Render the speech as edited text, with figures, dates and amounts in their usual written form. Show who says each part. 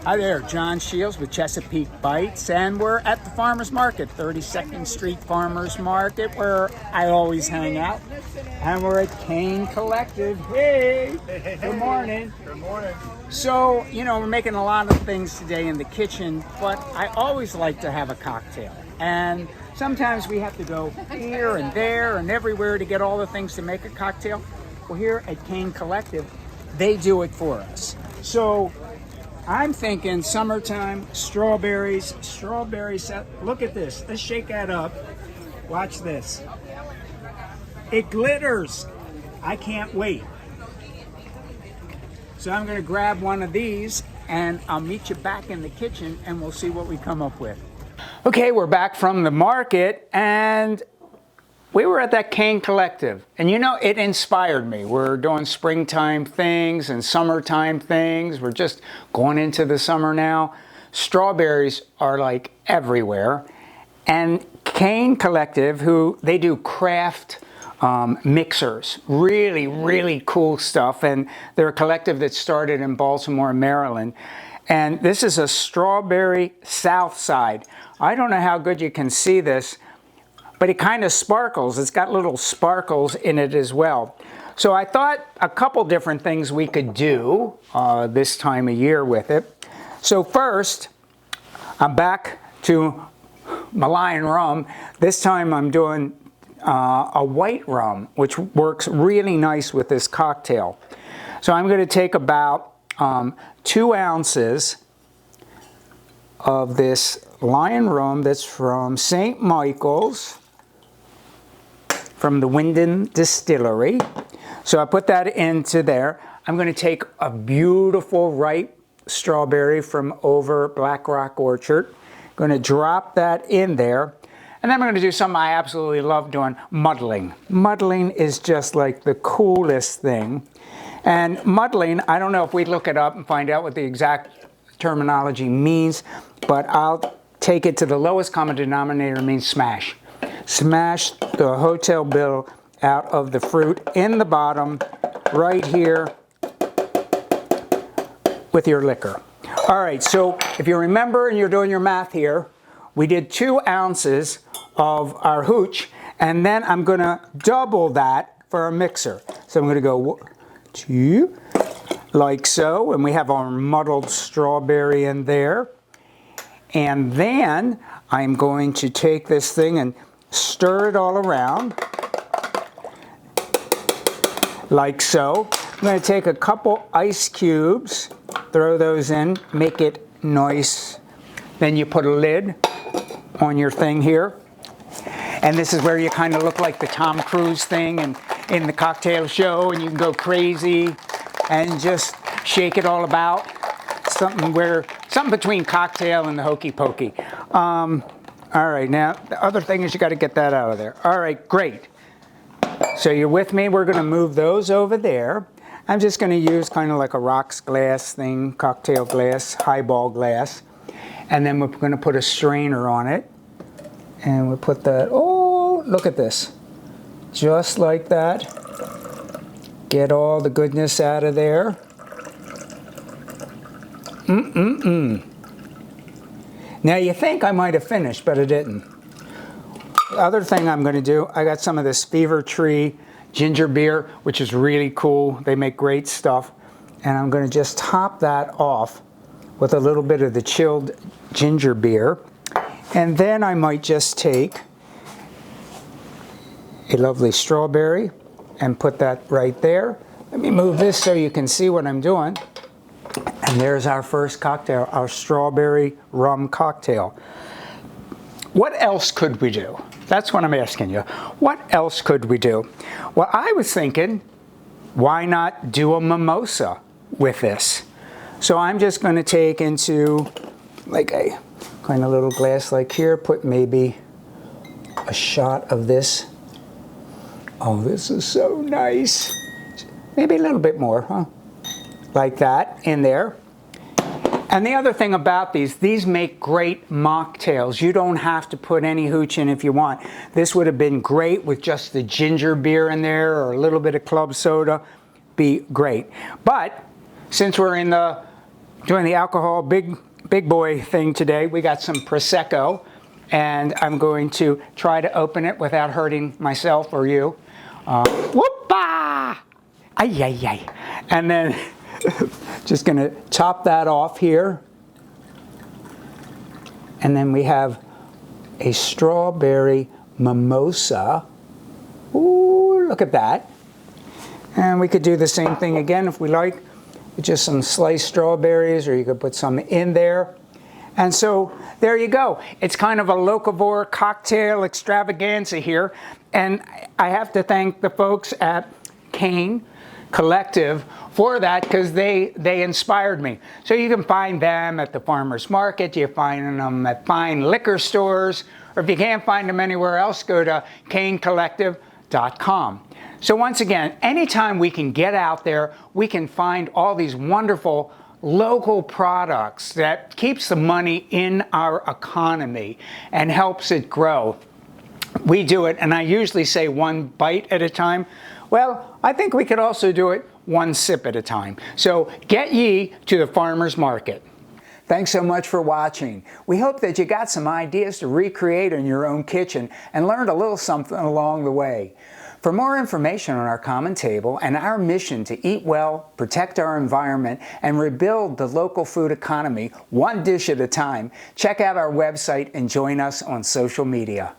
Speaker 1: Hi there, John Shields with Chesapeake Bites, and we're at the Farmers Market, 32nd Street Farmers Market, where I always hang out. And we're at Kane Collective. Hey, good morning.
Speaker 2: Good morning.
Speaker 1: So, we're making a lot of things today in the kitchen, but I always like to have a cocktail. And sometimes we have to go here and there and everywhere to get all the things to make a cocktail. Well, here at Kane Collective, they do it for us. So I'm thinking summertime, strawberries. Look at this. Let's shake that up. Watch this. It glitters. I can't wait. So I'm going to grab one of these and I'll meet you back in the kitchen and we'll see what we come up with. Okay, we're back from the market and we were at that Kane Collective, and it inspired me. We're doing springtime things and summertime things. We're just going into the summer now. Strawberries are like everywhere. And Kane Collective, they do craft mixers, really cool stuff. And they're a collective that started in Baltimore, Maryland. And this is a strawberry South Side. I don't know how good you can see this, but it kind of sparkles. It's got little sparkles in it as well. So I thought a couple different things we could do this time of year with it. So first, I'm back to my Lyon Rum. This time I'm doing a white rum, which works really nice with this cocktail. So I'm going to take about 2 ounces of this Lyon Rum that's from St. Michael's, from the Wyndham Distillery. So I put that into there. I'm going to take a beautiful ripe strawberry from over Black Rock Orchard. Going to drop that in there. And then I'm going to do something I absolutely love doing, muddling. Muddling is just like the coolest thing. And muddling, I don't know if we look it up and find out what the exact terminology means, but I'll take it to the lowest common denominator, means smash. Smash the hotel bill out of the fruit in the bottom right here with your liquor. All right, so if you remember and you're doing your math here, we did 2 ounces of our hooch, and then I'm going to double that for a mixer. So I'm going to go 2, like so, and we have our muddled strawberry in there. And then I'm going to take this thing and stir it all around, like so. I'm going to take a couple ice cubes, throw those in, make it nice. Then you put a lid on your thing here. And this is where you kind of look like the Tom Cruise thing and in the cocktail show, and you can go crazy and just shake it all about. Something between cocktail and the hokey pokey. All right, now the other thing is you got to get that out of there. All right, great. So you're with me. We're going to move those over there. I'm just going to use kind of like a rocks glass thing, cocktail glass, highball glass. And then we're going to put a strainer on it. And we'll put that, oh, look at this. Just like that. Get all the goodness out of there. Now you think I might have finished, but I didn't. The other thing I'm going to do, I got some of this Fever Tree ginger beer, which is really cool. They make great stuff. And I'm going to just top that off with a little bit of the chilled ginger beer. And then I might just take a lovely strawberry and put that right there. Let me move this so you can see what I'm doing. And there's our first cocktail, our strawberry rum cocktail. What else could we do? That's what I'm asking you. What else could we do? Well, I was thinking, why not do a mimosa with this? So I'm just going to take into like a kind of little glass like here, put maybe a shot of this. Oh, this is so nice. Maybe a little bit more, huh? Like that in there. And the other thing about these make great mocktails. You don't have to put any hooch in if you want. This would have been great with just the ginger beer in there or a little bit of club soda. Be great. But since we're in the doing the alcohol big boy thing today. We got some Prosecco, and I'm going to try to open it without hurting myself or you. Whoop-ah! Ay, ay, ay. And then just gonna top that off here. And then we have a strawberry mimosa. Ooh, look at that. And we could do the same thing again if we like, with just some sliced strawberries, or you could put some in there. And so there you go. It's kind of a Locavore cocktail extravaganza here. And I have to thank the folks at Cane Collective for that, because they inspired me. So you can find them at the farmer's market, you find them at fine liquor stores, or if you can't find them anywhere else, go to canecollective.com. So once again, anytime we can get out there, we can find all these wonderful local products that keeps the money in our economy and helps it grow. We do it, and I usually say one bite at a time. Well, I think we could also do it one sip at a time. So get ye to the farmer's market. Thanks so much for watching. We hope that you got some ideas to recreate in your own kitchen and learned a little something along the way. For more information on our common table and our mission to eat well, protect our environment, and rebuild the local food economy one dish at a time, check out our website and join us on social media.